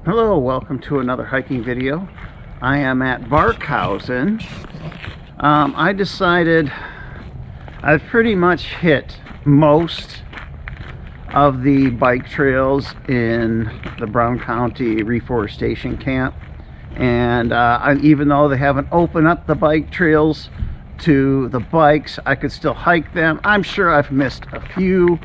Hello, welcome to another hiking video. I am at Barkhausen. I decided I've pretty much hit most of the bike trails in the Brown County Reforestation Camp, and even though they haven't opened up the bike trails to the bikes, I could still hike them. I'm sure I've missed a few.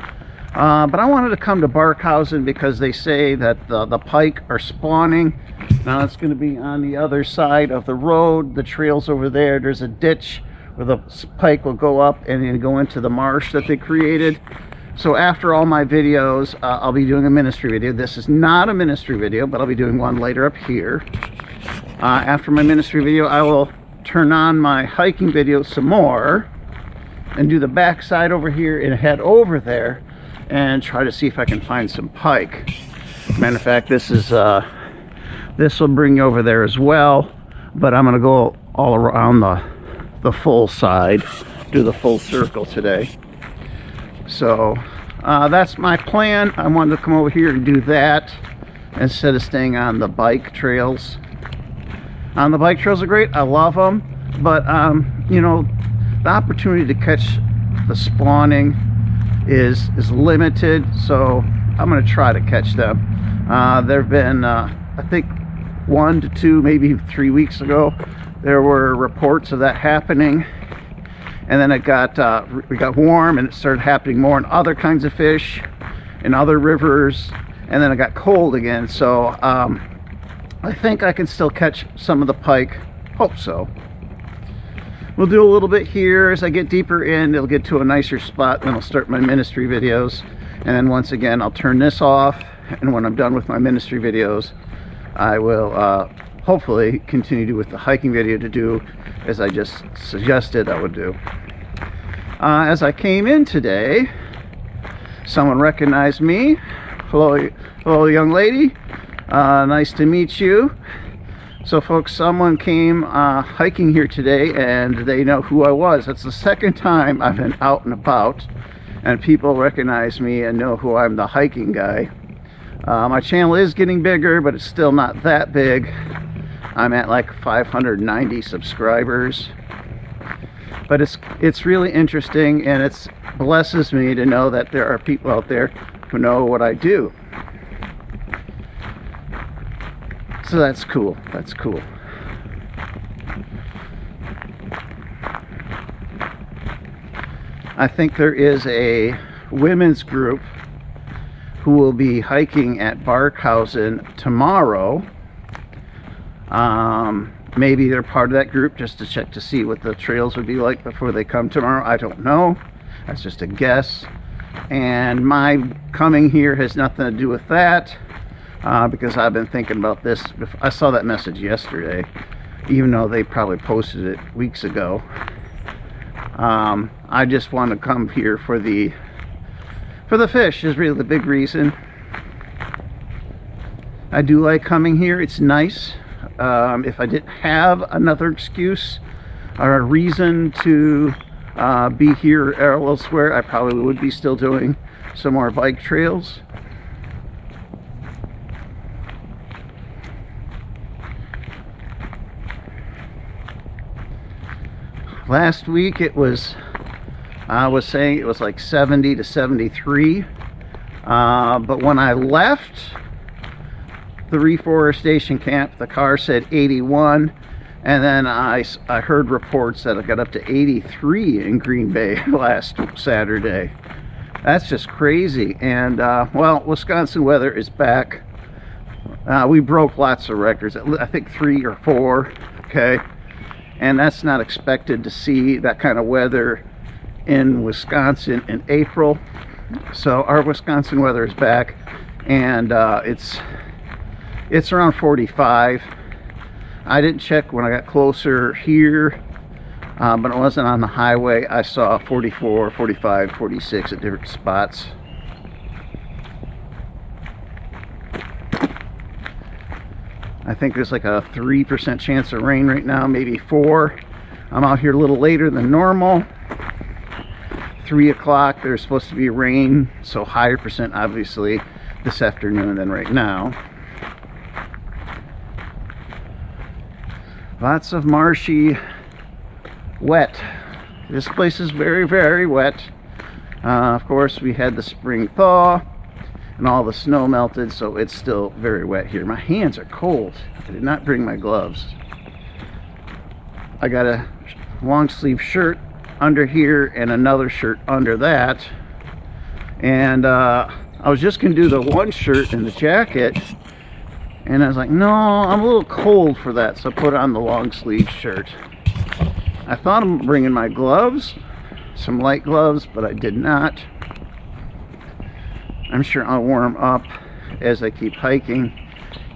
But I wanted to come to Barkhausen because they say that the pike are spawning. Now it's going to be on the other side of the road. The trail's over there. There's a ditch where the pike will go up and then go into the marsh that they created. So after all my videos, I'll be doing a ministry video. This is not a ministry video, but I'll be doing one later up here. After my ministry video, I will turn on my hiking video some more and do the back side over here and head over there and try to see if I can find some pike. Matter of fact, this will bring you over there as well, but I'm gonna go all around the full side, do the full circle today. So that's my plan. I wanted to come over here and do that instead of staying on the bike trails. The bike trails are great, I love them, but you know, the opportunity to catch the spawning is limited, so I'm going to try to catch them. There have been I think 1 to 2, maybe 3 weeks ago, there were reports of that happening, and then it got warm and it started happening more in other kinds of fish in other rivers, and then it got cold again. So I think I can still catch some of the pike. Hope so. We'll do a little bit here. As I get deeper in, it'll get to a nicer spot, then I'll start my ministry videos. And then once again, I'll turn this off, and when I'm done with my ministry videos, I will hopefully continue with the hiking video to do as I just suggested I would do. As I came in today, someone recognized me. Hello young lady. Nice to meet you. So folks, someone came hiking here today and they know who I was. That's the second time I've been out and about and people recognize me and know who I'm, the hiking guy. My channel is getting bigger, but it's still not that big. I'm at like 590 subscribers. But it's really interesting, and it blesses me to know that there are people out there who know what I do. So that's cool. That's cool. I think there is a women's group who will be hiking at Barkhausen tomorrow. Maybe they're part of that group just to check to see what the trails would be like before they come tomorrow. I don't know. That's just a guess. And my coming here has nothing to do with that. Because I've been thinking about this. I saw that message yesterday, even though they probably posted it weeks ago. I just want to come here for the fish is really the big reason. I do like coming here. It's nice. If I didn't have another excuse or a reason to be here or elsewhere, I probably would be still doing some more bike trails. Last week I was saying it was like 70 to 73, but when I left the reforestation camp, the car said 81, and then I heard reports that it got up to 83 in Green Bay last Saturday. That's just crazy. And well, Wisconsin weather is back. We broke lots of records, I think 3 or 4, okay? And that's not expected to see that kind of weather in Wisconsin in April. So our Wisconsin weather is back, and it's around 45. I didn't check when I got closer here, but it wasn't on the highway. I saw 44, 45, 46 at different spots. I think there's like a 3% chance of rain right now, maybe 4. I'm out here a little later than normal. 3 o'clock, there's supposed to be rain, so higher percent obviously this afternoon than right now. Lots of marshy, wet. This place is very, very wet. Of course, we had the spring thaw and all the snow melted, so it's still very wet here. My hands are cold. I did not bring my gloves. I got a long sleeve shirt under here and another shirt under that. And I was just gonna do the one shirt and the jacket, and I was like, no, I'm a little cold for that, so I put on the long sleeve shirt. I thought I'm bringing my gloves, some light gloves, but I did not. I'm sure I'll warm up as I keep hiking,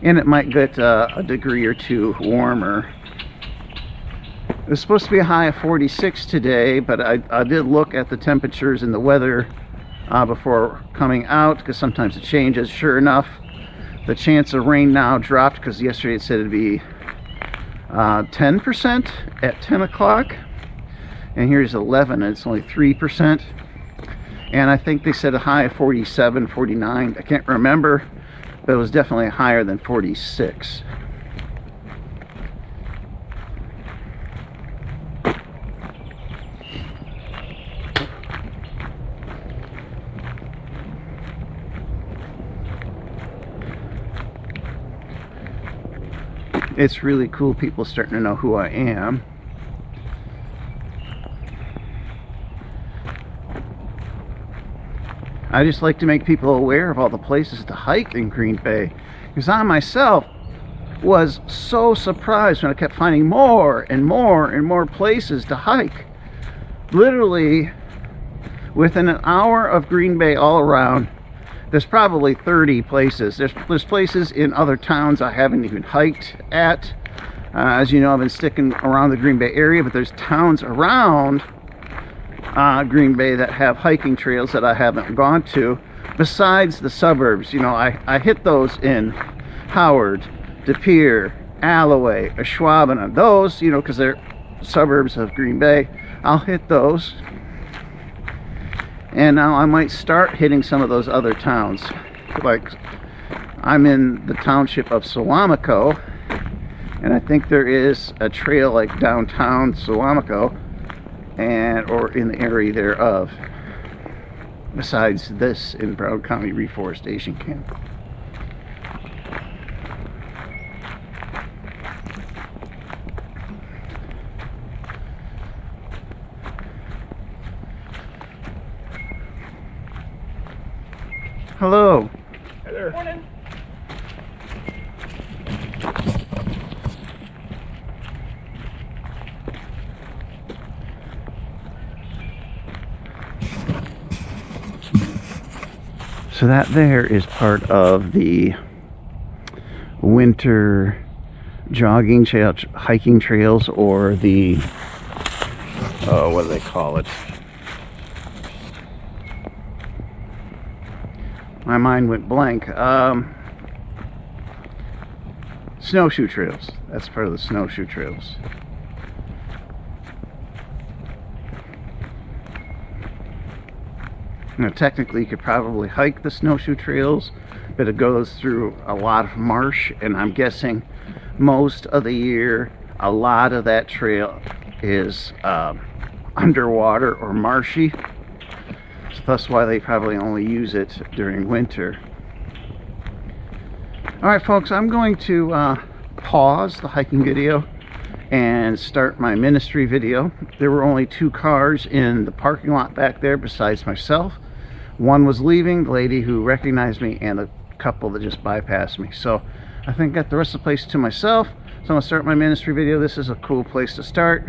and it might get a degree or two warmer. It was supposed to be a high of 46 today, but I did look at the temperatures and the weather before coming out, because sometimes it changes. Sure enough, the chance of rain now dropped, because yesterday it said it'd be 10% at 10 o'clock, and here's 11, and it's only 3%. And I think they said a high of 47, 49. I can't remember, but it was definitely higher than 46. It's really cool, people starting to know who I am. I just like to make people aware of all the places to hike in Green Bay, because I myself was so surprised when I kept finding more and more and more places to hike. Literally within an hour of Green Bay all around, there's probably 30 places. There's places in other towns I haven't even hiked at. As you know, I've been sticking around the Green Bay area, but there's towns around Green Bay that have hiking trails that I haven't gone to, besides the suburbs. You know, I hit those in Howard, De Pere, Alloway, Ashwaubenon. Those, you know, because they're suburbs of Green Bay, I'll hit those. And now I might start hitting some of those other towns. Like, I'm in the township of Suamico, and I think there is a trail like downtown Suamico, and or in the area thereof, besides this in Brown County Reforestation Camp. Hello. Hey there. Morning. So that there is part of the winter jogging trail, hiking trails, or the, what do they call it? My mind went blank. Snowshoe trails. That's part of the snowshoe trails. Now, technically, you could probably hike the snowshoe trails, but it goes through a lot of marsh, and I'm guessing most of the year, a lot of that trail is underwater or marshy. So that's why they probably only use it during winter. Alright folks, I'm going to pause the hiking video and start my ministry video. There were only 2 cars in the parking lot back there besides myself. One was leaving, the lady who recognized me, and the couple that just bypassed me. So I think I got the rest of the place to myself. So I'm going to start my ministry video. This is a cool place to start.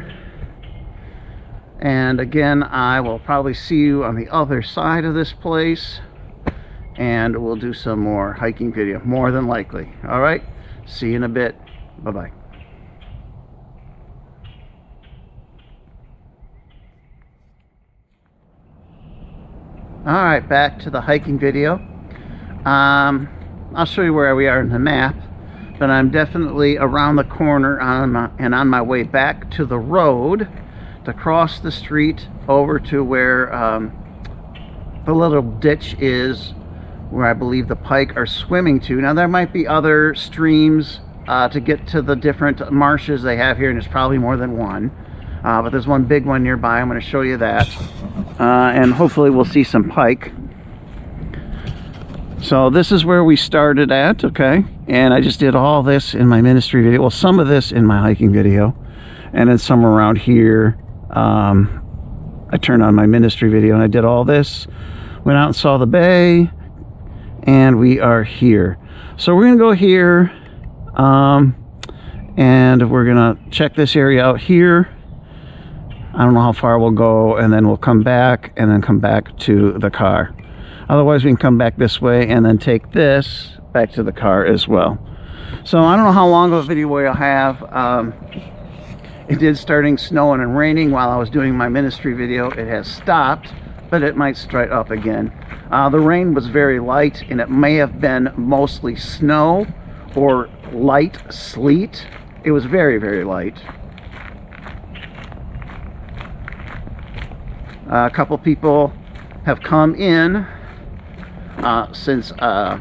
And again, I will probably see you on the other side of this place, and we'll do some more hiking video, more than likely. All right, see you in a bit. Bye-bye. All right, back to the hiking video. I'll show you where we are in the map, but I'm definitely around the corner on my way back to the road to cross the street over to where the little ditch is, where I believe the pike are swimming to. Now there might be other streams to get to the different marshes they have here, and there's probably more than one. But there's one big one nearby. I'm going to show you that. And hopefully we'll see some pike. So this is where we started at, okay? And I just did all this in my ministry video. Well, some of this in my hiking video. And then some around here. I turned on my ministry video and I did all this. Went out and saw the bay. And we are here. So we're going to go here. And we're going to check this area out here. I don't know how far we'll go, and then we'll come back and then come back to the car. Otherwise we can come back this way and then take this back to the car as well. So I don't know how long of a video we'll have. It did starting snowing and raining while I was doing my ministry video. It has stopped, but it might strike up again. The rain was very light, and it may have been mostly snow or light sleet. It was very, very light. A couple people have come in since I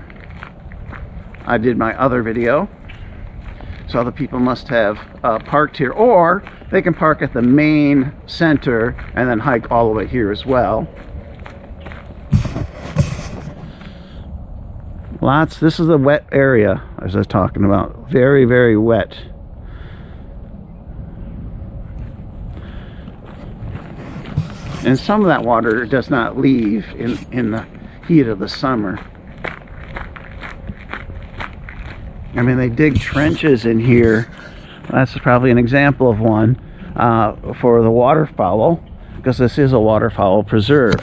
did my other video. So other people must have parked here, or they can park at the main center and then hike all the way here as well. Lots. This is a wet area, as I was talking about. Very, very wet. And some of that water does not leave in the heat of the summer. I mean, they dig trenches in here. That's probably an example of one for the waterfowl, because this is a waterfowl preserve.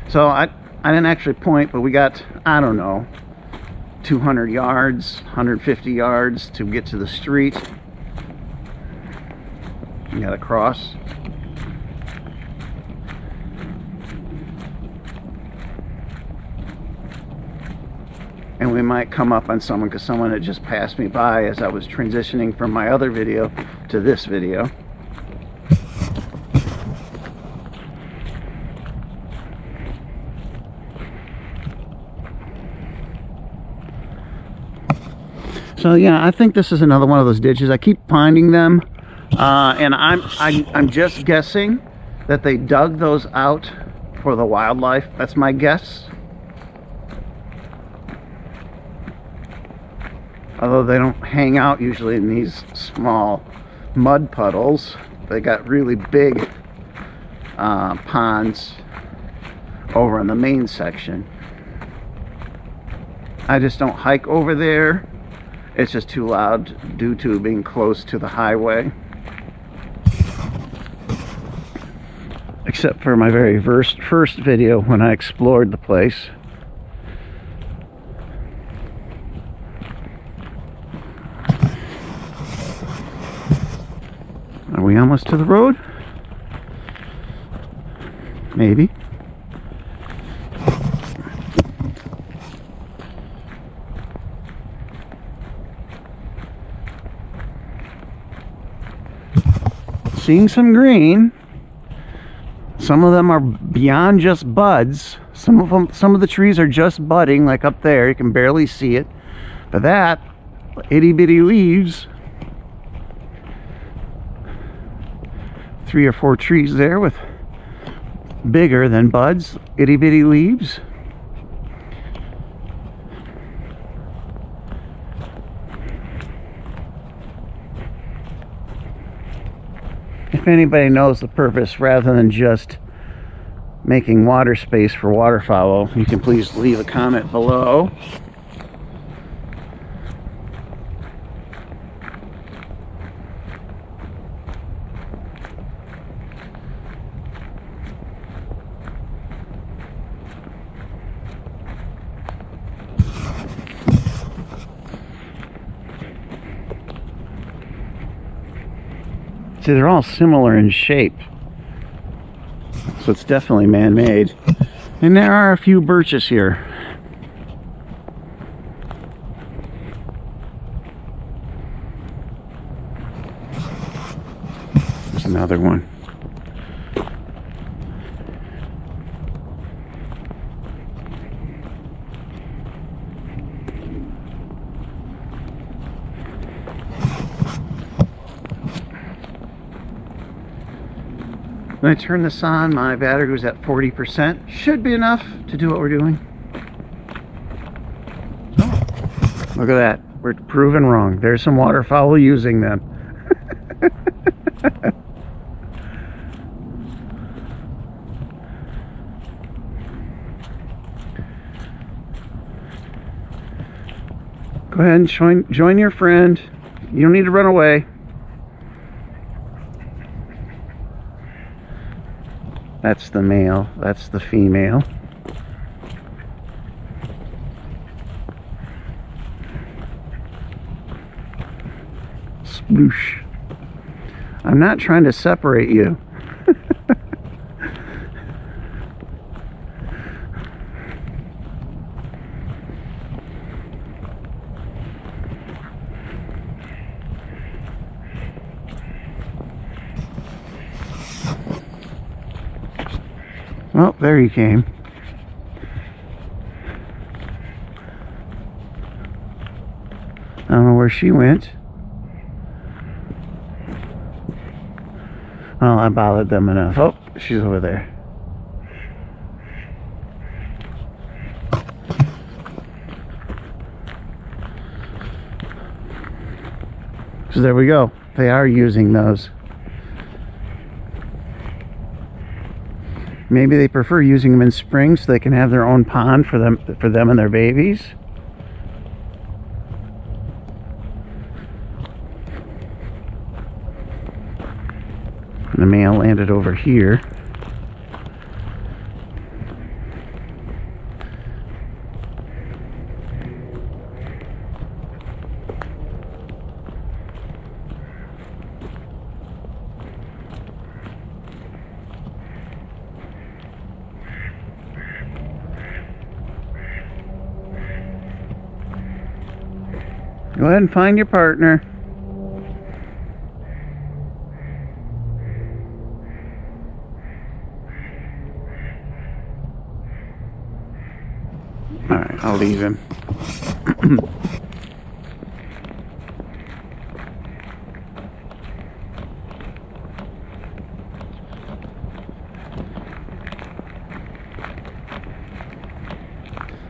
So I didn't actually point, but we got, I don't know, 200 yards, 150 yards to get to the street. You gotta cross. And we might come up on someone, because someone had just passed me by as I was transitioning from my other video to this video. So yeah, I think this is another one of those ditches. I keep finding them, and I'm just guessing that they dug those out for the wildlife. That's my guess. Although they don't hang out usually in these small mud puddles. They got really big ponds over in the main section. I just don't hike over there. It's just too loud due to being close to the highway. Except for my very first video when I explored the place. Are we almost to the road? Maybe. Seeing some green. Some of them are beyond just buds. Some of the trees are just budding, like up there. You can barely see it. But that, itty bitty leaves. 3 or 4 trees there with bigger than buds, itty bitty leaves. If anybody knows the purpose, rather than just making water space for waterfowl, you can please leave a comment below. See, they're all similar in shape, so it's definitely man-made. And there are a few birches here. There's another one. When I turn this on, my battery was at 40%. Should be enough to do what we're doing. Look at that. We're proven wrong. There's some waterfowl using them. Go ahead and join your friend. You don't need to run away. That's the male. That's the female. Sploosh. I'm not trying to separate you. Oh, there he came. I don't know where she went. Well, I bothered them enough. Oh, she's over there. So there we go. They are using those. Maybe they prefer using them in spring so they can have their own pond for them and their babies. The male landed over here. Go ahead and find your partner. Alright, I'll leave him.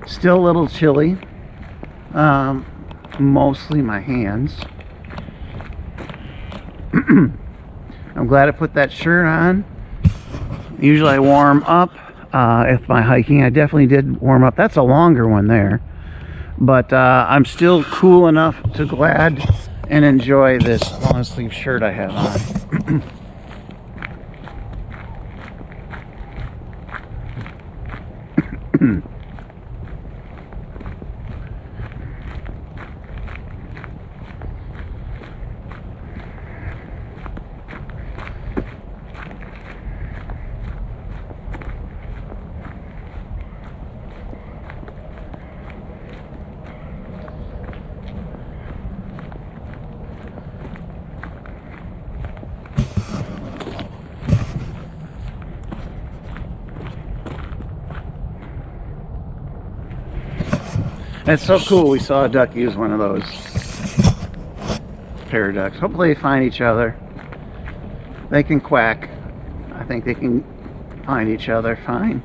Still a little chilly. Mostly my hands. I'm glad I put that shirt on. Usually I warm up if my hiking. I definitely did warm up. That's a longer one there, but I'm still cool enough to glad and enjoy this long sleeve shirt I have on. It's so cool we saw a duck use one of those. Pair of ducks. Hopefully they find each other. They can quack. I think they can find each other fine.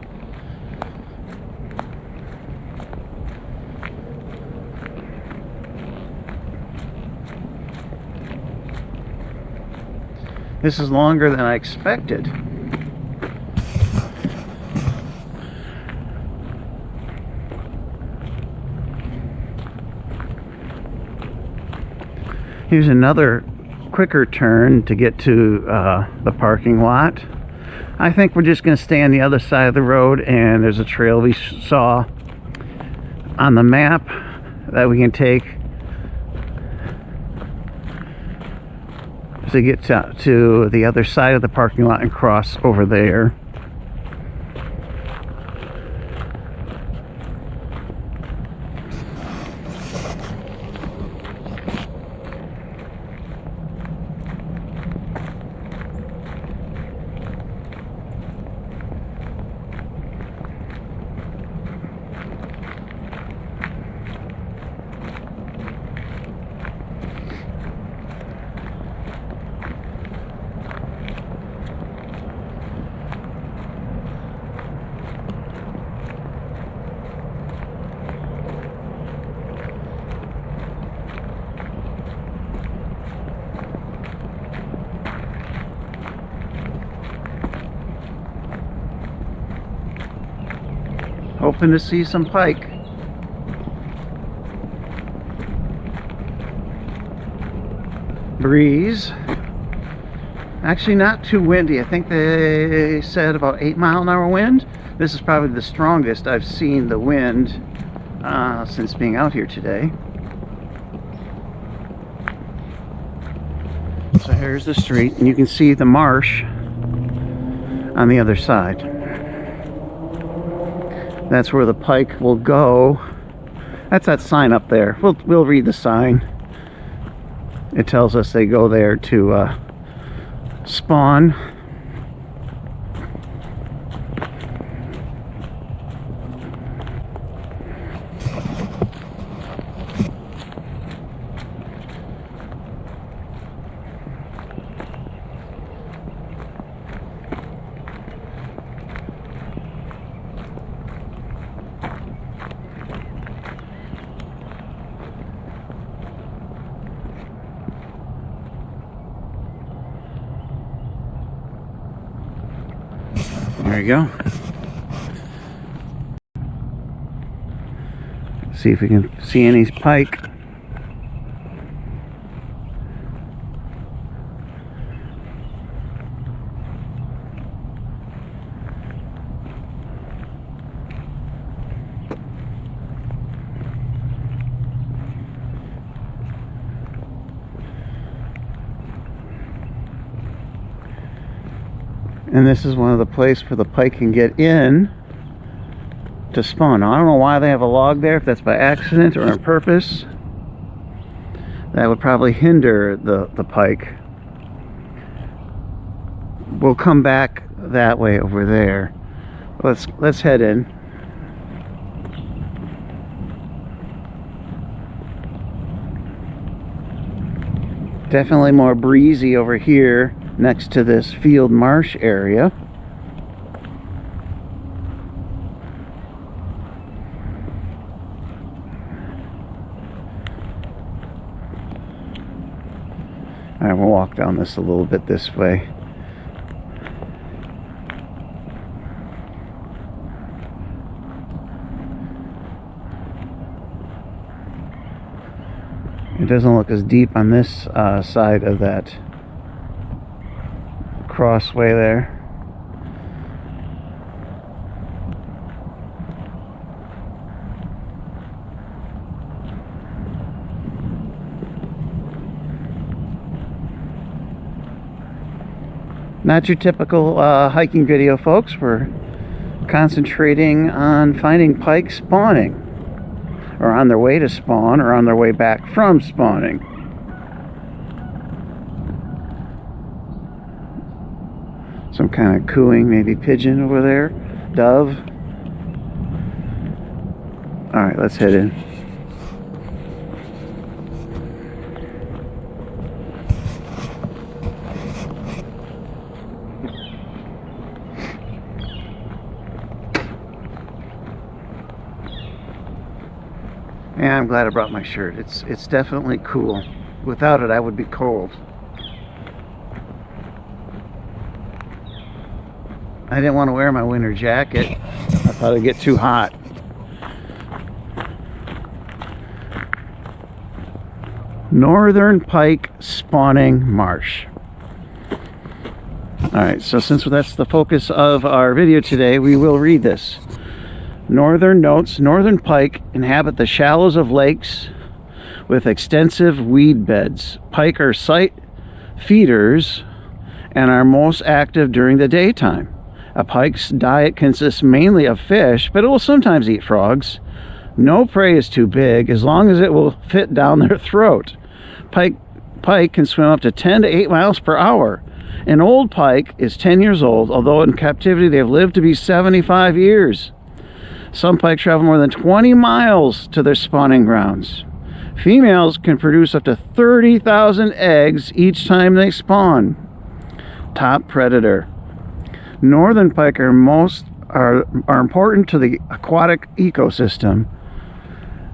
This is longer than I expected. Here's another quicker turn to get to the parking lot. I think we're just going to stay on the other side of the road, and there's a trail we saw on the map that we can take to get to the other side of the parking lot and cross over there. hoping to see some pike. Breeze. Actually not too windy. I think they said about 8-mile-an-hour wind. This is probably the strongest I've seen the wind since being out here today. So here's the street, and you can see the marsh on the other side. That's where the pike will go. That's that sign up there. We'll read the sign. It tells us they go there to spawn. There you go. See if we can see any pike. And this is one of the places where the pike can get in to spawn. Now, I don't know why they have a log there, if that's by accident or on purpose. That would probably hinder the pike. We'll come back that way over there. Let's head in. Definitely more breezy over here next to this field marsh area. Alright, we'll walk down this a little bit this way. It doesn't look as deep on this side of that crossway there. Not your typical hiking video, folks. We're concentrating on finding pike spawning, or on their way to spawn, or on their way back from spawning. Some kind of cooing, maybe pigeon over there, dove. All right, let's head in. Yeah, I'm glad I brought my shirt. It's definitely cool. Without it, I would be cold. I didn't want to wear my winter jacket. I thought it'd get too hot. Northern pike spawning marsh. Alright, so since that's the focus of our video today, we will read this. Northern notes, northern pike inhabit the shallows of lakes with extensive weed beds. Pike are sight feeders and are most active during the daytime. A pike's diet consists mainly of fish, but it will sometimes eat frogs. No prey is too big as long as it will fit down their throat. Pike can swim up to 10 to 8 miles per hour. An old pike is 10 years old, although in captivity they've lived to be 75 years. Some pike travel more than 20 miles to their spawning grounds. Females can produce up to 30,000 eggs each time they spawn. Top predator. Northern pike are important to the aquatic ecosystem.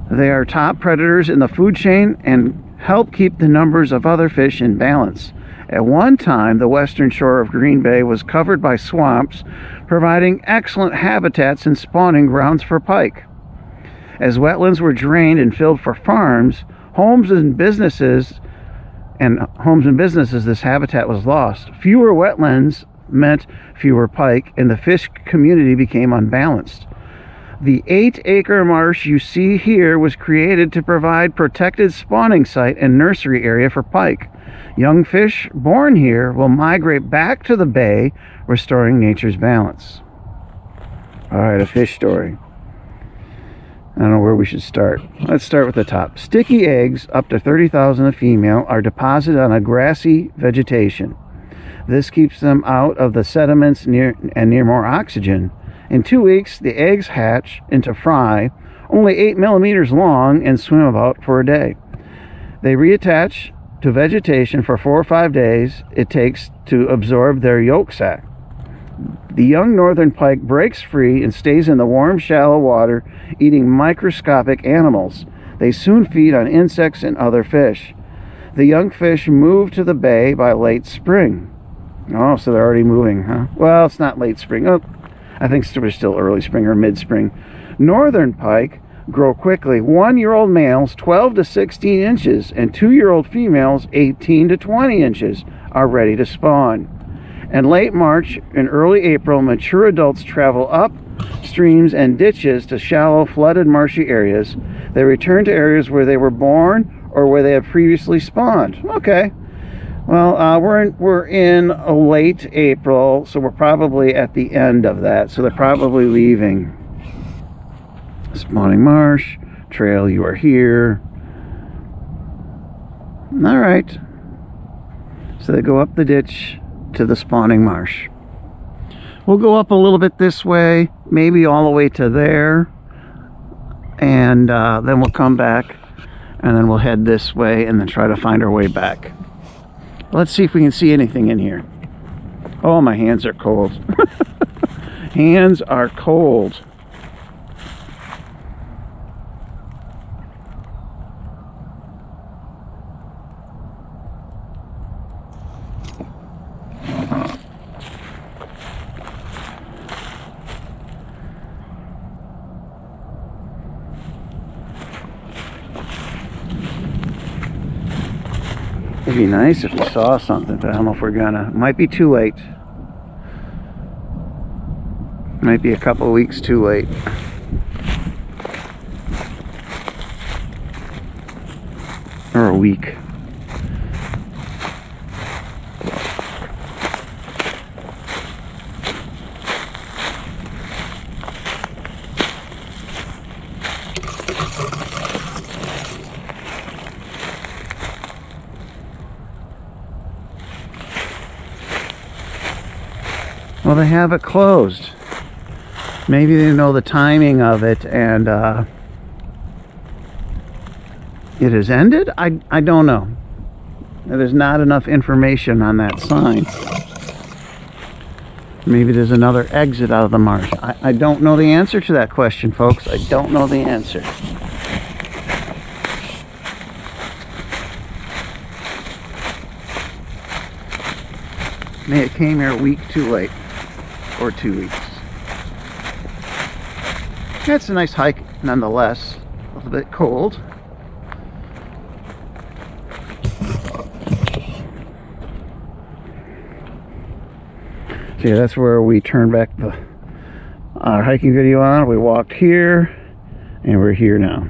They are top predators in the food chain and help keep the numbers of other fish in balance. At one time, the western shore of Green Bay was covered by swamps, providing excellent habitats and spawning grounds for pike. As wetlands were drained and filled for farms, homes and businesses, this habitat was lost. Fewer wetlands meant fewer pike, and the fish community became unbalanced. The 8-acre marsh you see here was created to provide protected spawning site and nursery area for pike. Young fish born here will migrate back to the bay, restoring nature's balance. All right, a fish story. I don't know where we should start. Let's start with the top. Sticky eggs, up to 30,000 a female, are deposited on a grassy vegetation. This keeps them out of the sediments near more oxygen. In 2 weeks, the eggs hatch into fry, only 8 millimeters long, and swim about for a day. They reattach to vegetation for 4 or 5 days it takes to absorb their yolk sac. The young northern pike breaks free and stays in the warm, shallow water, eating microscopic animals. They soon feed on insects and other fish. The young fish move to the bay by late spring. Oh, so they're already moving, huh? Well, it's not late spring. Oh, I think we're still early spring or mid-spring. Northern pike grow quickly. 1-year-old males 12 to 16 inches and 2-year-old females 18 to 20 inches are ready to spawn. In late March and early April, mature adults travel up streams and ditches to shallow, flooded, marshy areas. They return to areas where they were born or where they have previously spawned. Okay. Well, we're in late April, so we're probably at the end of that. So they're probably leaving. Spawning marsh, trail, you are here. All right. So they go up the ditch to the spawning marsh. We'll go up a little bit this way, maybe all the way to there. And then we'll come back, and then we'll head this way and then try to find our way back. Let's see if we can see anything in here. Oh, my hands are cold. Hands are cold. It'd be nice if we saw something, but I don't know if we're gonna. Might be too late. Might be a couple of weeks too late. Or a week. Well, they have it closed. Maybe they know the timing of it and it has ended? I don't know. There's not enough information on that sign. Maybe there's another exit out of the marsh. I don't know the answer to that question, folks. I don't know the answer. Maybe it came here a week too late. Or 2 weeks. It's a nice hike nonetheless. A little bit cold. So yeah, that's where we turned back our hiking video on. We walked here and we're here now.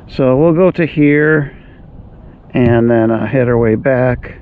So we'll go to here and then head our way back.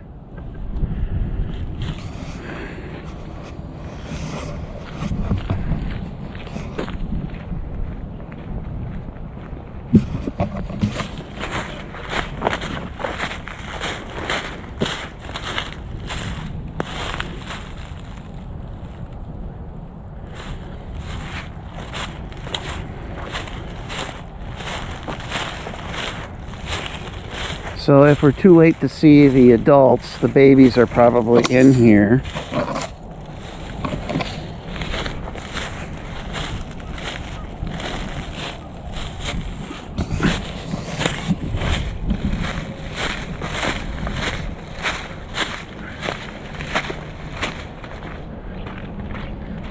So if we're too late to see the adults, the babies are probably in here.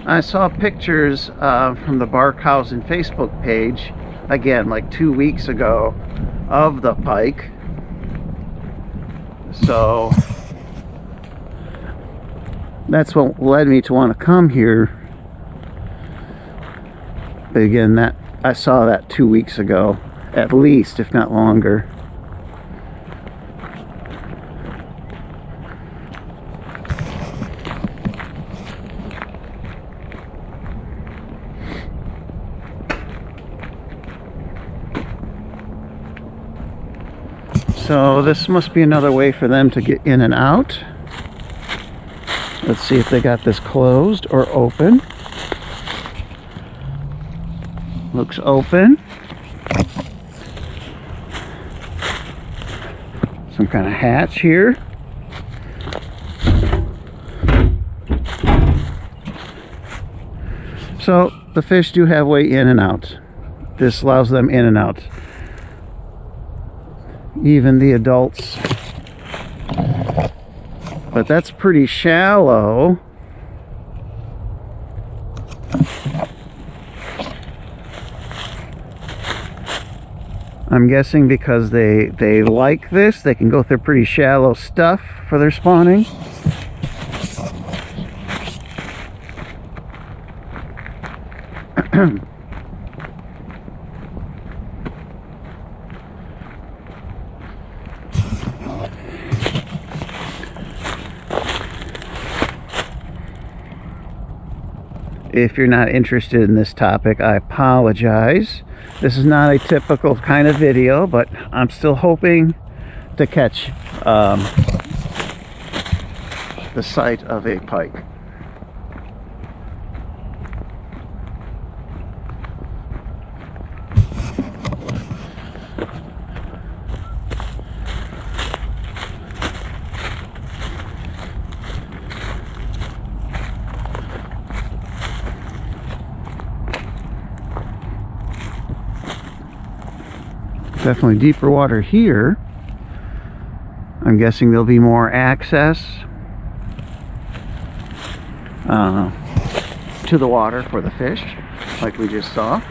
I saw pictures from the Barkhausen Facebook page, again, like 2 weeks ago, of the pike. So that's what led me to want to come here. But again, that I saw that 2 weeks ago, at least, if not longer. So this must be another way for them to get in and out. Let's see if they got this closed or open. Looks open. Some kind of hatch here. So the fish do have way in and out. This allows them in and out. Even the adults. But that's pretty shallow. I'm guessing because they like this, they can go through pretty shallow stuff for their spawning. If you're not interested in this topic, I apologize. This is not a typical kind of video, but I'm still hoping to catch the sight of a pike. Definitely deeper water here. I'm guessing there'll be more access to the water for the fish, like we just saw.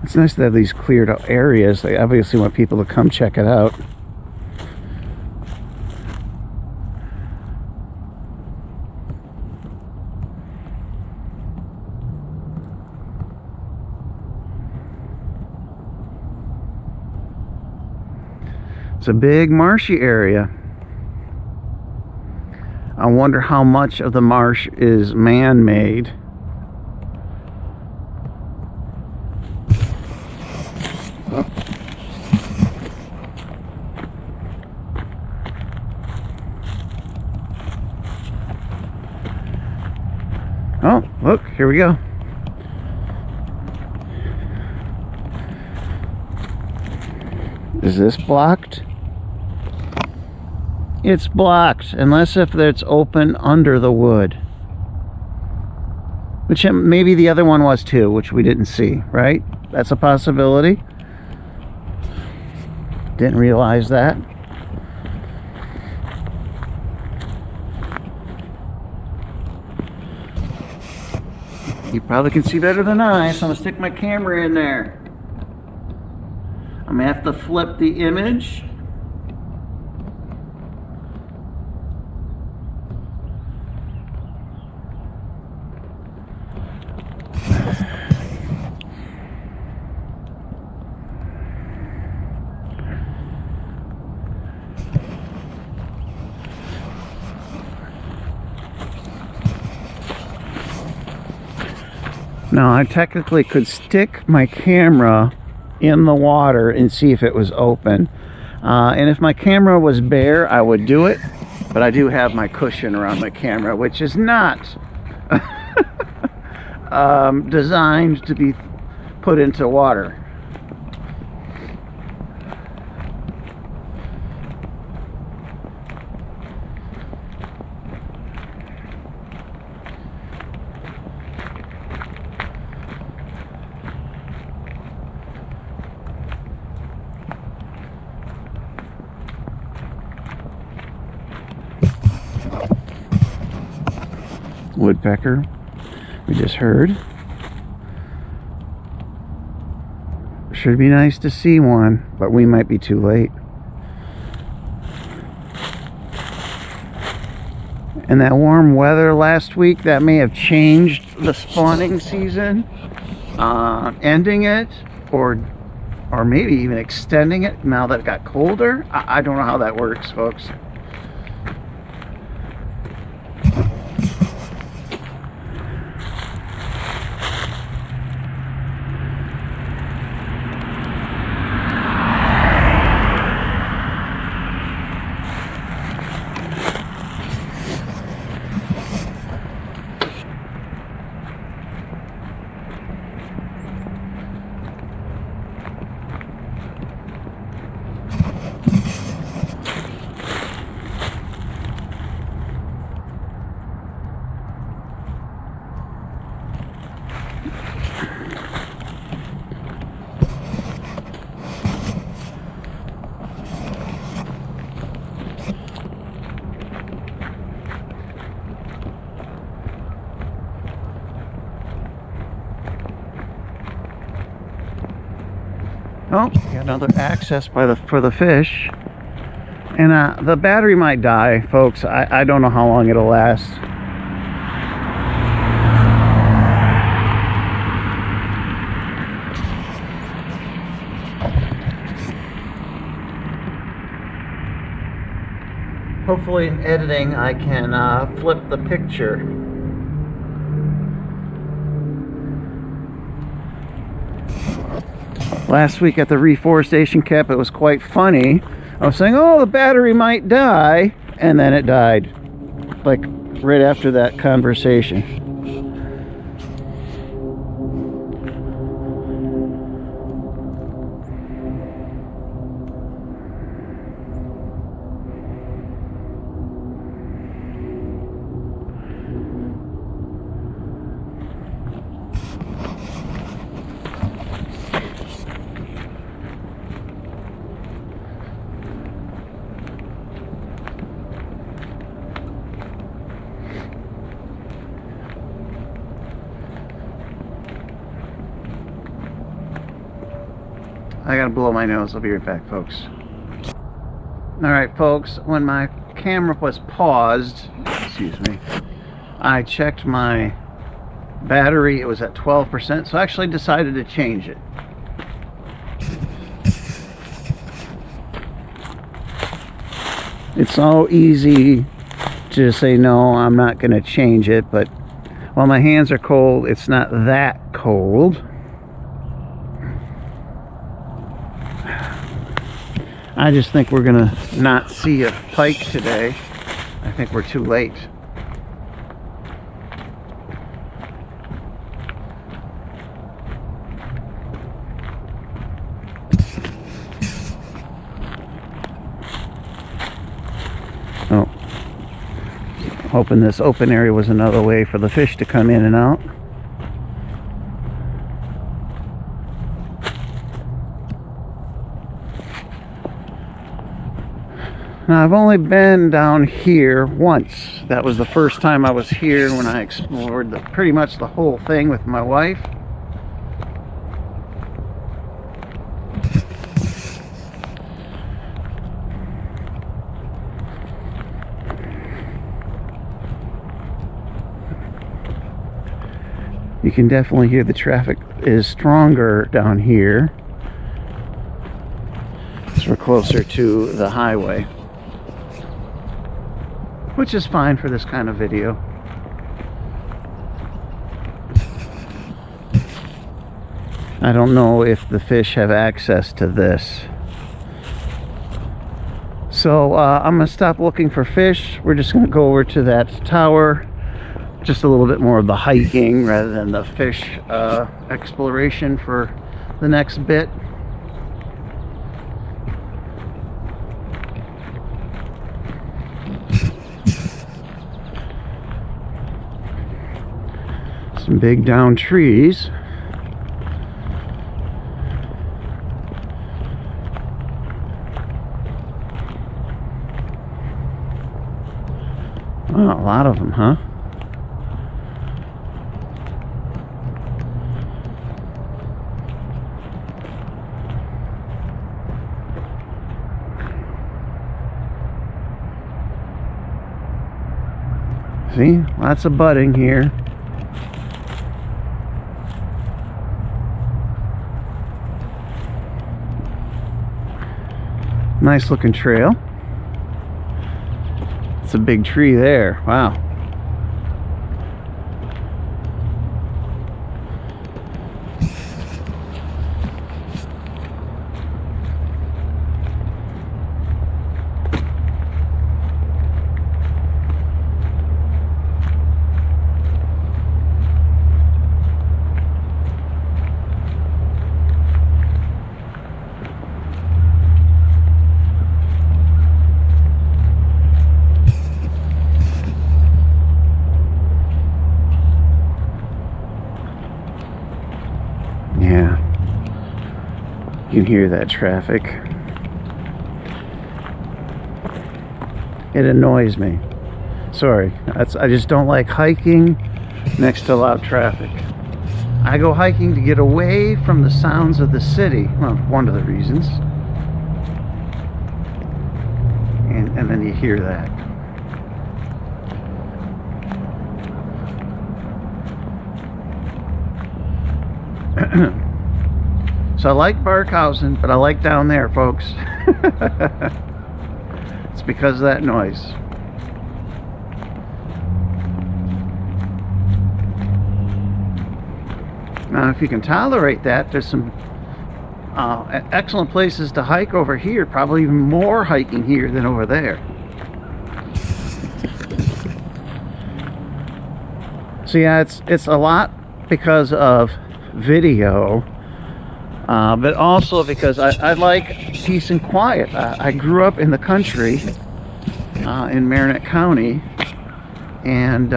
It's nice to have these cleared out areas. They obviously want people to come check it out. It's a big marshy area. I wonder how much of the marsh is man-made. Oh, look, here we go. Is this blocked? It's blocked, unless if it's open under the wood. Which maybe the other one was too, which we didn't see, right? That's a possibility. Didn't realize that. You probably can see better than I, so I'm gonna stick my camera in there. I'm gonna have to flip the image. Now, I technically could stick my camera in the water and see if it was open. And if my camera was bare, I would do it. But I do have my cushion around my camera, which is not designed to be put into water. woodpecker we just heard. Should be nice to see one, but we might be too late. And that warm weather last week, that may have changed the spawning season, ending it, or maybe even extending it now that it got colder. I don't know how that works, folks. Oh, got another access for the fish. And the battery might die, folks. I don't know how long it'll last. Hopefully in editing I can flip the picture. Last week at the reforestation camp, it was quite funny. I was saying, oh, the battery might die, and then it died. Like right after that conversation. I gotta blow my nose. I'll be right back, folks. Alright, folks, when my camera was paused, excuse me, I checked my battery. It was at 12%, so I actually decided to change it. It's so easy to say, no, I'm not gonna change it, but while my hands are cold, it's not that cold. I just think we're gonna not see a pike today. I think we're too late. Oh, hoping this open area was another way for the fish to come in and out. Now, I've only been down here once. That was the first time I was here when I explored pretty much the whole thing with my wife. You can definitely hear the traffic is stronger down here. So we're closer to the highway, which is fine for this kind of video. I don't know if the fish have access to this. So I'm gonna stop looking for fish. We're just gonna go over to that tower. Just a little bit more of the hiking rather than the fish exploration for the next bit. Some big down trees. Oh, a lot of them, huh? See, lots of budding here. Nice looking trail. It's a big tree there. Wow. Yeah, you can hear that traffic. It annoys me. Sorry, I just don't like hiking next to loud traffic. I go hiking to get away from the sounds of the city. Well, one of the reasons. And then you hear that. So I like Barkhausen, but I like down there, folks. It's because of that noise. Now, if you can tolerate that, there's some excellent places to hike over here. Probably even more hiking here than over there. So yeah, it's a lot because of video, but also because I like peace and quiet. I grew up in the country in Marinette County, and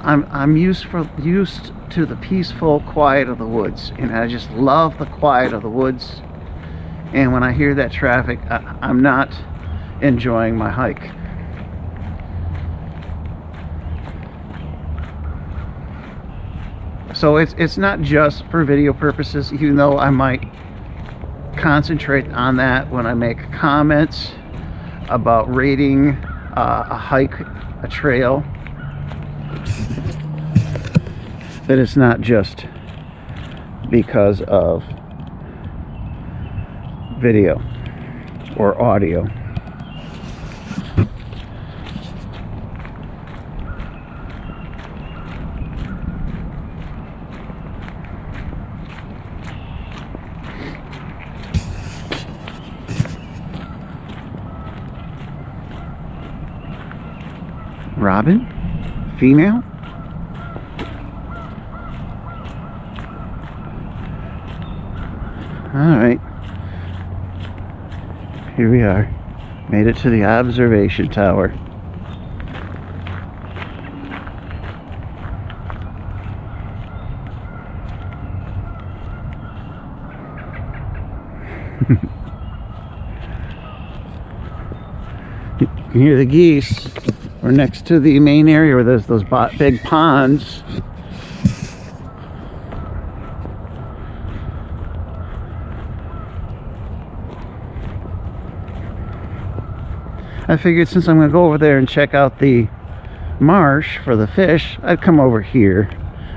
I'm used to the peaceful quiet of the woods, and I just love the quiet of the woods. And when I hear that traffic, I'm not enjoying my hike. So it's not just for video purposes, even though I might concentrate on that when I make comments about rating a hike, a trail. That it's not just because of video or audio. Robin? Female? Alright. Here we are. Made it to the observation tower. You can hear the geese. We're next to the main area where there's those big ponds. I figured since I'm going to go over there and check out the marsh for the fish, I'd come over here.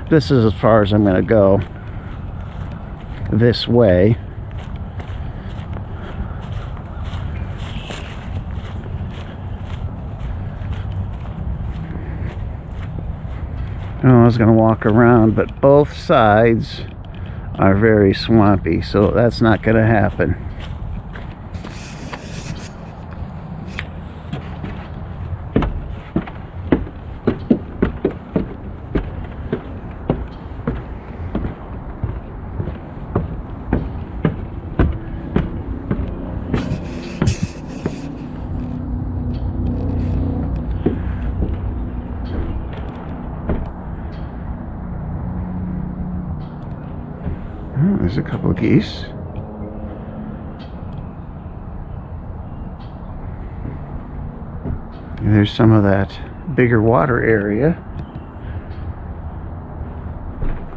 This is as far as I'm going to go this way. Oh, I was going to walk around, but both sides are very swampy, so that's not going to happen. Oh, there's a couple of geese. And there's some of that bigger water area.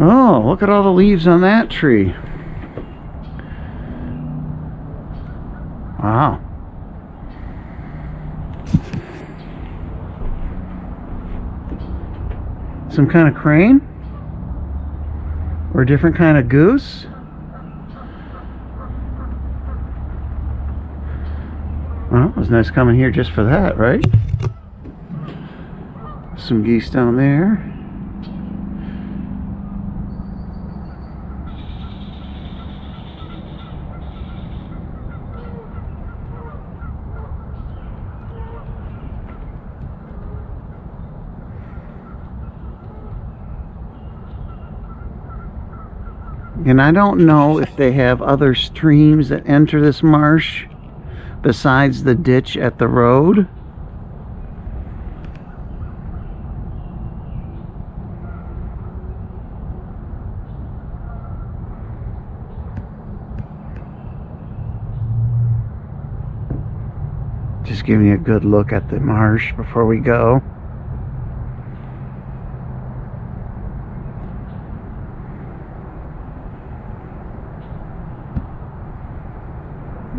Oh, look at all the leaves on that tree. Wow. Some kind of crane? Or a different kind of goose? Well, it was nice coming here just for that, right? Some geese down there. And I don't know if they have other streams that enter this marsh besides the ditch at the road. Just giving you a good look at the marsh before we go.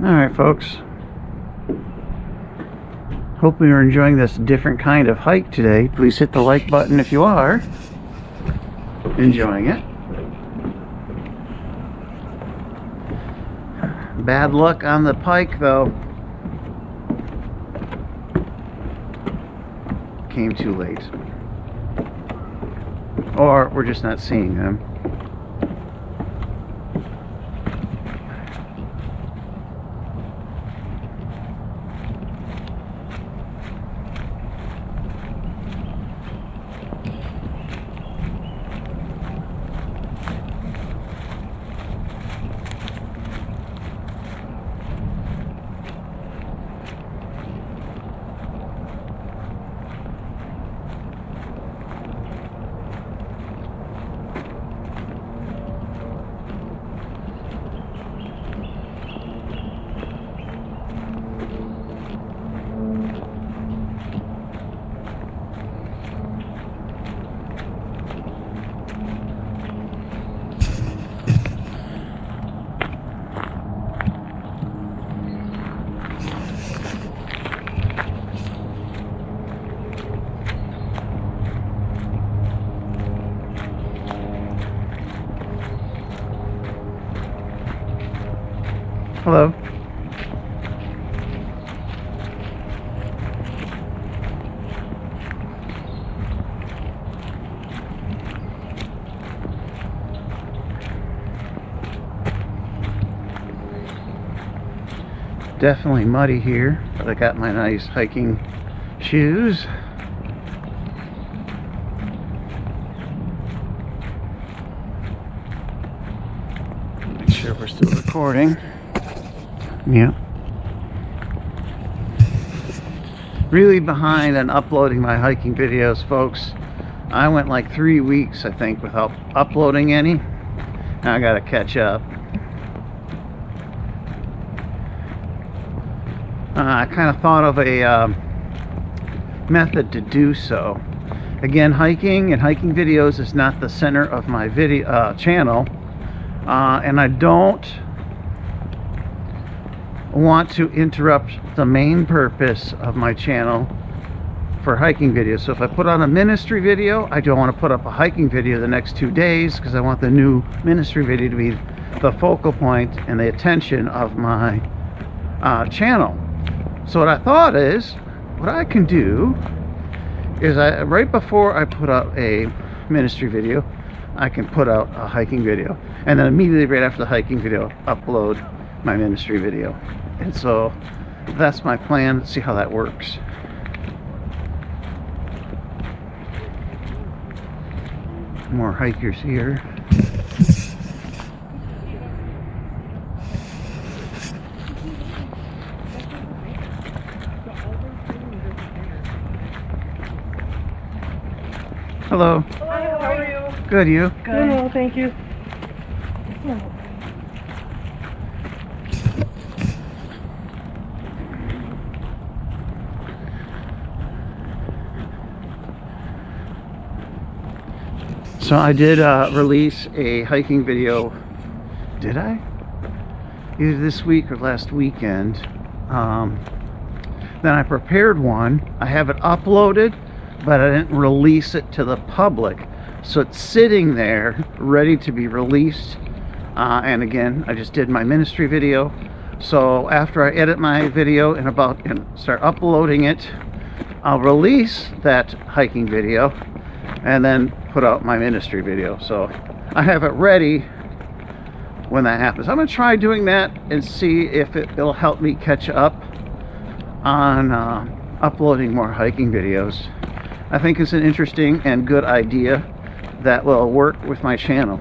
Alright folks, hope you're enjoying this different kind of hike today. Please hit the like button if you are enjoying it. Bad luck on the pike though. Came too late. Or we're just not seeing them. Hello. Definitely muddy here, but I got my nice hiking shoes. Make sure we're still recording. Yeah. Really behind on uploading my hiking videos, folks. I went like 3 weeks, I think, without uploading any. Now I gotta catch up. I kind of thought of a method to do so. Again, hiking and hiking videos is not the center of my video channel, and I don't want to interrupt the main purpose of my channel for hiking videos. So if I put on a ministry video, I don't want to put up a hiking video the next 2 days because I want the new ministry video to be the focal point and the attention of my channel. So what I thought is, what I can do is right before I put out a ministry video, I can put out a hiking video, and then immediately right after the hiking video upload my ministry video. And so that's my plan. Let's see how that works. More hikers here. Hello. Hi, how are you? Good, you? Good. No, thank you. So I did release a hiking video. Did I? Either this week or last weekend. Then I prepared one. I have it uploaded, but I didn't release it to the public. So it's sitting there ready to be released. And again, I just did my ministry video. So after I edit my video and start uploading it, I'll release that hiking video and then put out my ministry video. So I have it ready when that happens. I'm going to try doing that and see if it'll help me catch up on uploading more hiking videos. I think it's an interesting and good idea that will work with my channel.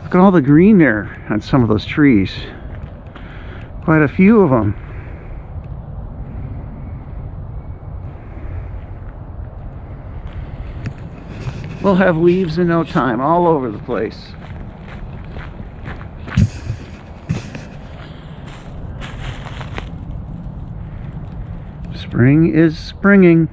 Look at all the green there on some of those trees. Quite a few of them. We'll have leaves in no time, all over the place. Spring is springing.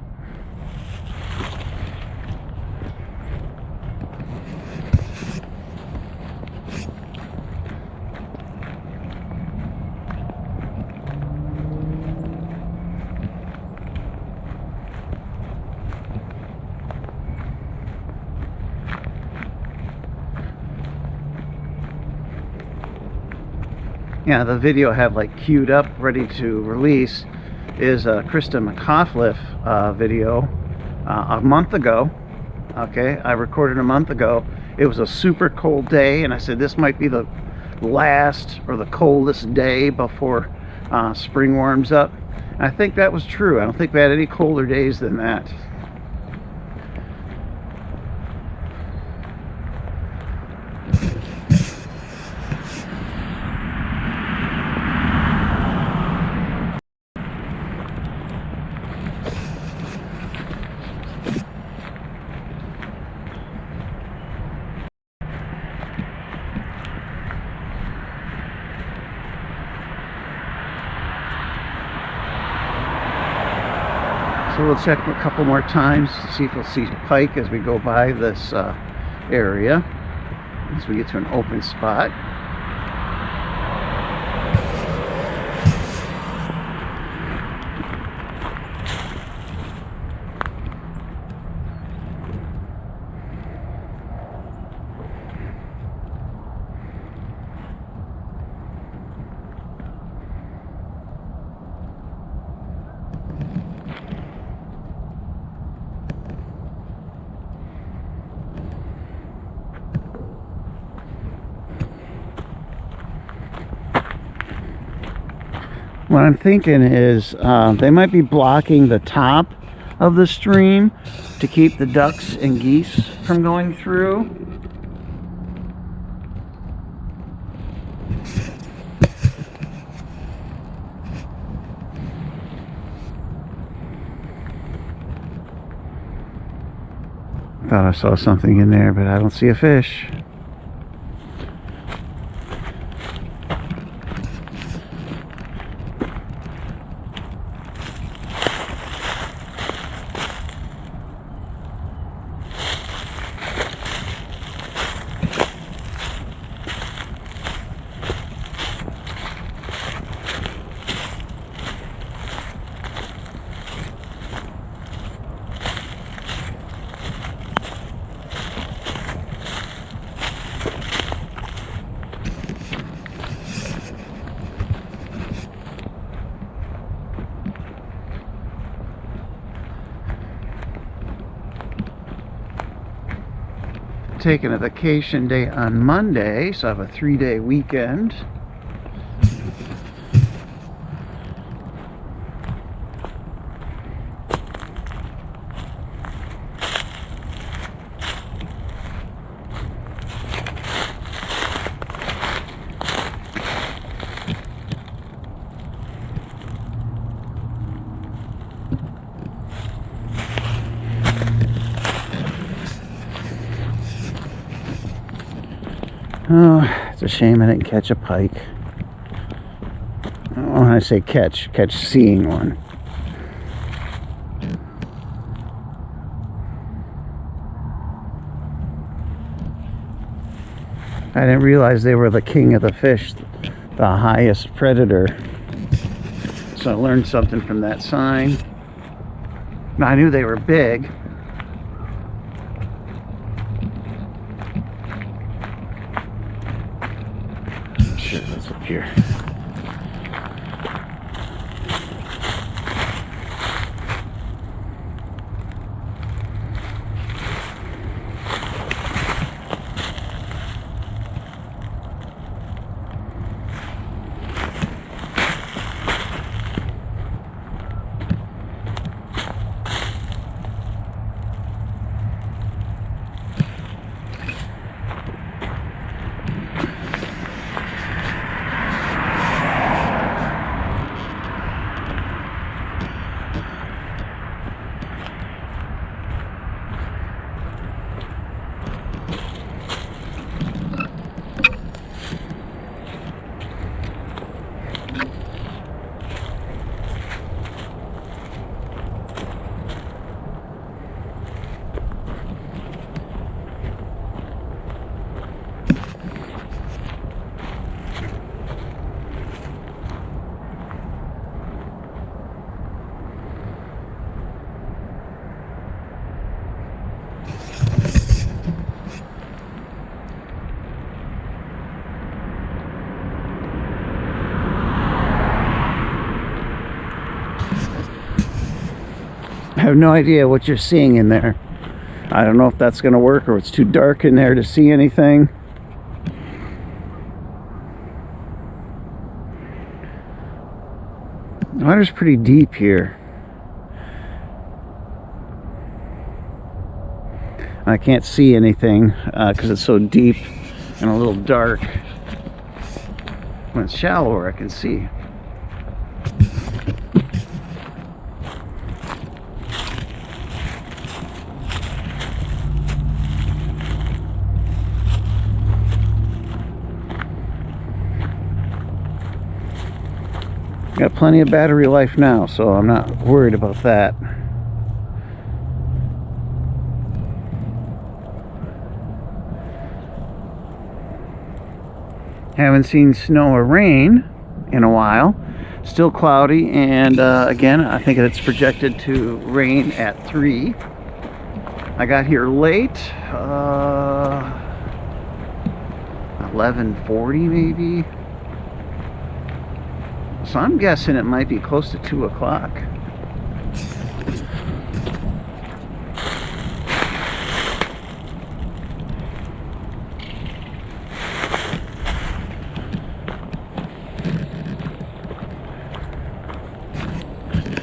Yeah, the video I have like queued up, ready to release, is a Krista McAuliffe video a month ago. Okay, I recorded a month ago. It was a super cold day, and I said this might be the last or the coldest day before spring warms up. And I think that was true. I don't think we had any colder days than that. So we'll check a couple more times to see if we'll see pike as we go by this area, as we get to an open spot. What I'm thinking is they might be blocking the top of the stream to keep the ducks and geese from going through. Thought I saw something in there, but I don't see a fish. Taking a vacation day on Monday, so I have a 3-day weekend. Oh, it's a shame I didn't catch a pike. When I say catch seeing one. I didn't realize they were the king of the fish, the highest predator. So I learned something from that sign. Now, I knew they were big. Sure, that's up here. I have no idea what you're seeing in there. I don't know if that's going to work or it's too dark in there to see anything. The water's pretty deep here. I can't see anything because it's so deep and a little dark. When it's shallower, I can see. Got plenty of battery life now, so I'm not worried about that. Haven't seen snow or rain in a while. Still cloudy, and again, I think it's projected to rain at 3. I got here late, 11:40 maybe. So I'm guessing it might be close to 2 o'clock.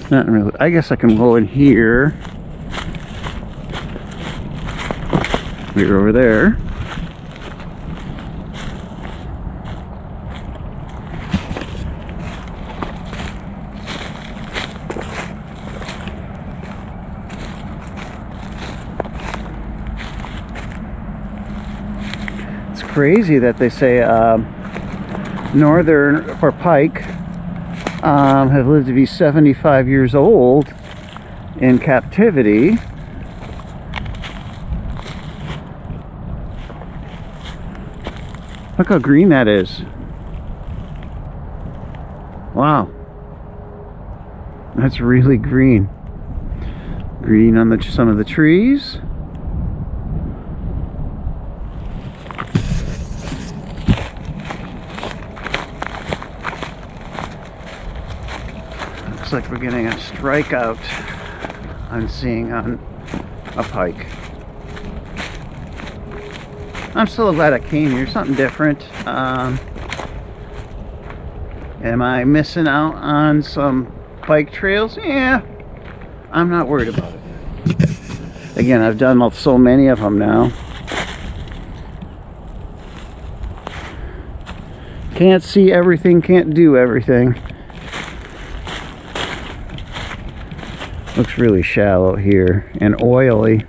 Not really. I guess I can go in here. We're over there. It's crazy that they say northern or pike have lived to be 75 years old in captivity. Look how green that is. Wow. That's really green. Green on some of the trees. Looks like we're getting a strikeout I'm seeing on a pike. I'm still glad I came here. Something different. Am I missing out on some bike trails? Yeah. I'm not worried about it. Again, I've done so many of them now. Can't see everything, can't do everything. Looks really shallow here and oily.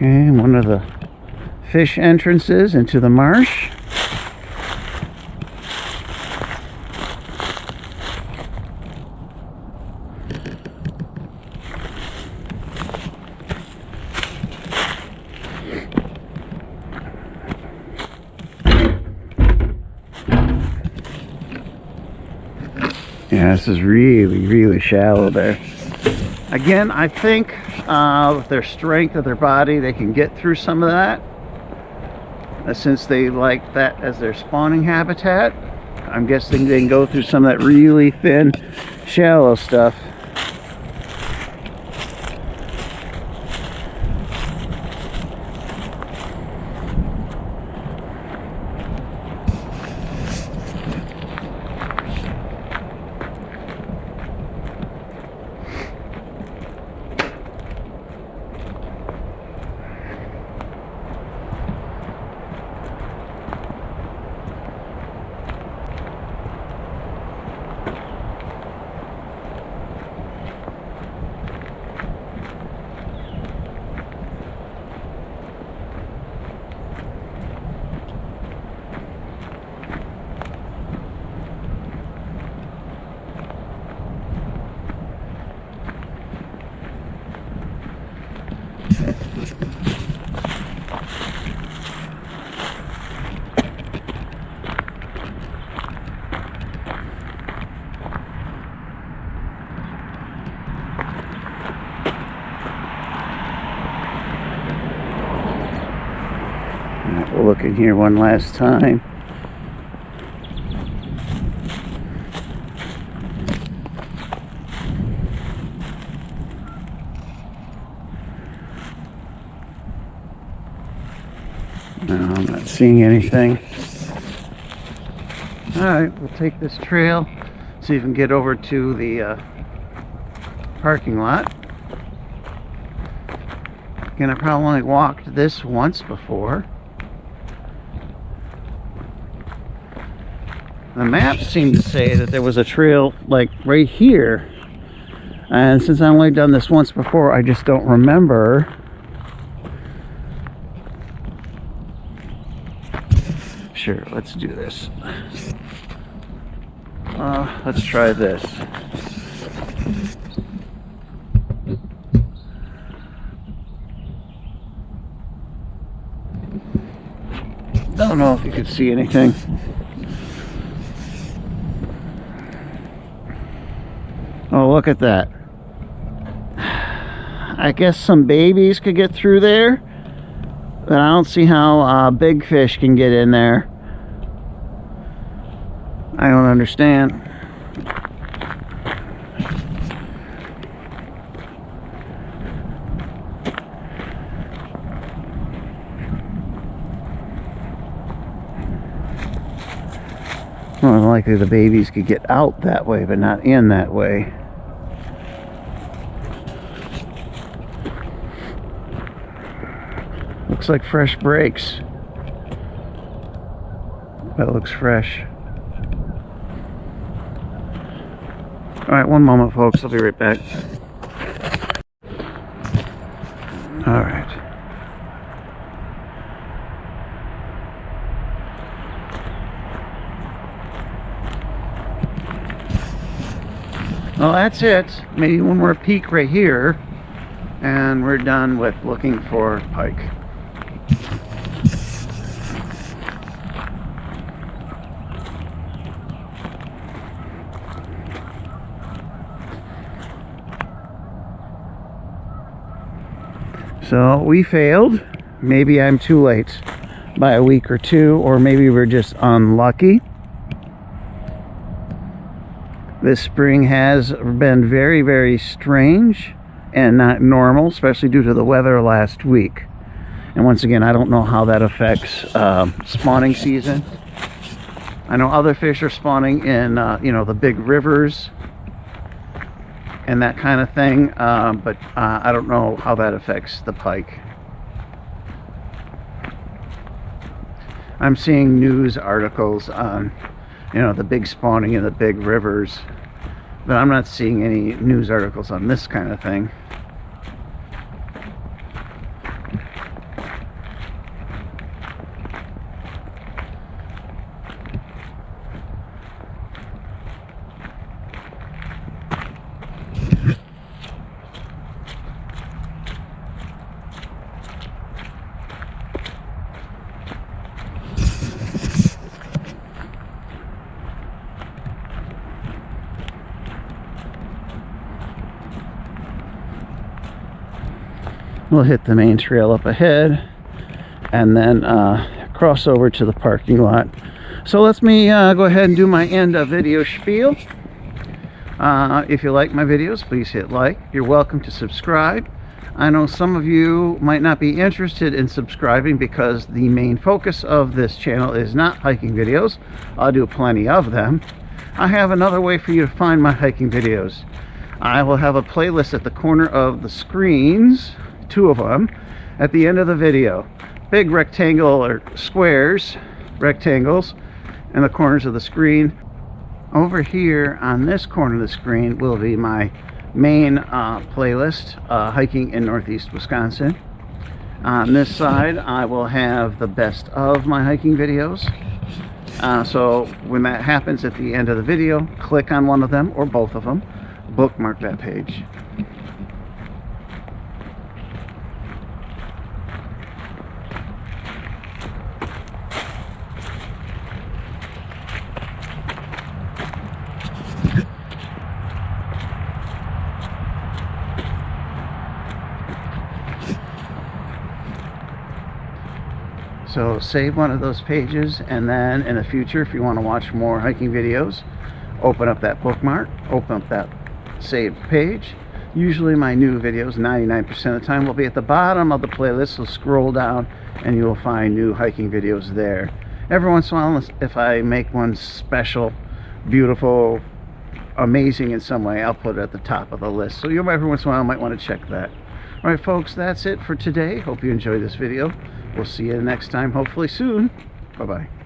And one of the fish entrances into the marsh. Yeah, this is really, really shallow there. Again, I think with their strength of their body, they can get through some of that. Since they like that as their spawning habitat, I'm guessing they can go through some of that really thin, shallow stuff. We'll look in here one last time. No, I'm not seeing anything. Alright, we'll take this trail, see if we can get over to the parking lot. Again, I probably only walked this once before. The map seemed to say that there was a trail like right here, and since I've only done this once before, I just don't remember. Sure, let's do this. Let's try this. Don't know if you could see anything. Oh, look at that. I guess some babies could get through there, but I don't see how big fish can get in there. I don't understand. More than likely the babies could get out that way, but not in that way. Looks like fresh brakes. That looks fresh. Alright, one moment folks, I'll be right back. Alright. Well, that's it. Maybe one more peek right here, and we're done with looking for pike. So we failed. Maybe I'm too late by a week or two, or maybe we're just unlucky. This spring has been very, very strange and not normal, especially due to the weather last week. And once again, I don't know how that affects spawning season. I know other fish are spawning in, you know, the big rivers and that kind of thing, but I don't know how that affects the pike. I'm seeing news articles on, you know, the big spawning in the big rivers, but I'm not seeing any news articles on this kind of thing. We'll hit the main trail up ahead and then cross over to the parking lot. So let me go ahead and do my end of video spiel. If you like my videos, please hit like. You're welcome to subscribe. I know some of you might not be interested in subscribing because the main focus of this channel is not hiking videos. I'll do plenty of them. I have another way for you to find my hiking videos. I will have a playlist at the corner of the screens, 2 of them, at the end of the video. Big rectangle or squares, rectangles, in the corners of the screen. Over here on this corner of the screen will be my main playlist, hiking in Northeast Wisconsin. On this side I will have the best of my hiking videos. So when that happens at the end of the video, click on one of them or both of them, bookmark that page. So save one of those pages, and then in the future, if you want to watch more hiking videos, open up that bookmark, open up that saved page. Usually my new videos, 99% of the time, will be at the bottom of the playlist, so scroll down and you will find new hiking videos there. Every once in a while, if I make one special, beautiful, amazing in some way, I'll put it at the top of the list. So you every once in a while might want to check that. All right, folks, that's it for today. Hope you enjoyed this video. We'll see you next time, hopefully soon. Bye-bye.